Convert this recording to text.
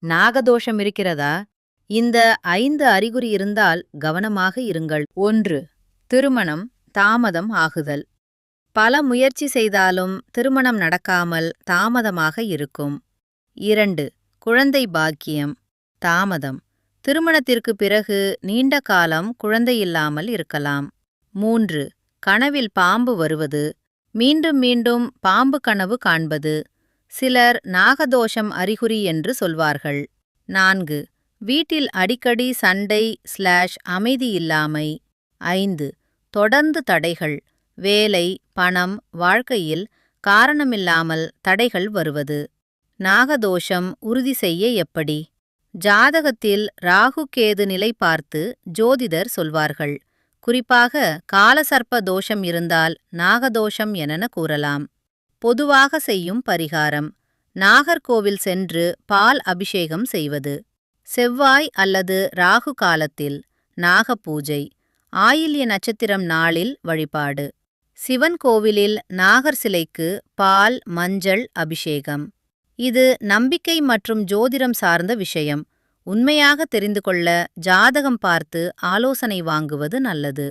நாகதோஷம் இருக்கிறதா? இந்த 5 அறிகுறி இருந்தால் கவனமாக இருங்கள். 1. திருமணம் தாமதம் ஆகுதல். பல முயற்சி செய்தாலும் திருமணம் நடக்காமல் தாமதமாக இருக்கும். 2. குழந்தை பாக்கியம் தாமதம். திருமணத்திற்கு பிறகு நீண்ட காலம் குழந்தையில்லாமல் இருக்கலாம். 3. கனவில் பாம்பு வருவது. மீண்டும் மீண்டும் பாம்பு கனவு காண்பது. சிலர் நாகதோஷம் அறிகுறி என்று சொல்வார்கள். 4. வீட்டில் அடிக்கடி சண்டை அமைதி இல்லாமை. 5. தொடர்ந்து தடைகள். வேலை, பணம், வாழ்க்கையில் காரணமில்லாமல் தடைகள் வருவது. நாகதோஷம் உறுதி செய்ய எப்படி? ஜாதகத்தில் ராகு கேது நிலை பார்த்து ஜோதிடர் சொல்வார்கள். குறிப்பாக காலசர்ப்ப தோஷம் இருந்தால் நாகதோஷம் என கூறலாம். பொதுவாக செய்யும் பரிகாரம்: நாகர்கோவில் சென்று பால் அபிஷேகம் செய்வது. செவ்வாய் அல்லது ராகு காலத்தில் நாகபூஜை. ஆயில்ய நட்சத்திரம் நாளில் வழிபாடு. சிவன் கோவிலில் நாகர் சிலைக்கு பால், மஞ்சள் அபிஷேகம். இது நம்பிக்கை மற்றும் ஜோதிடம் சார்ந்த விஷயம். உண்மையாக தெரிந்து கொள்ள ஜாதகம் பார்த்து ஆலோசனை வாங்குவது நல்லது.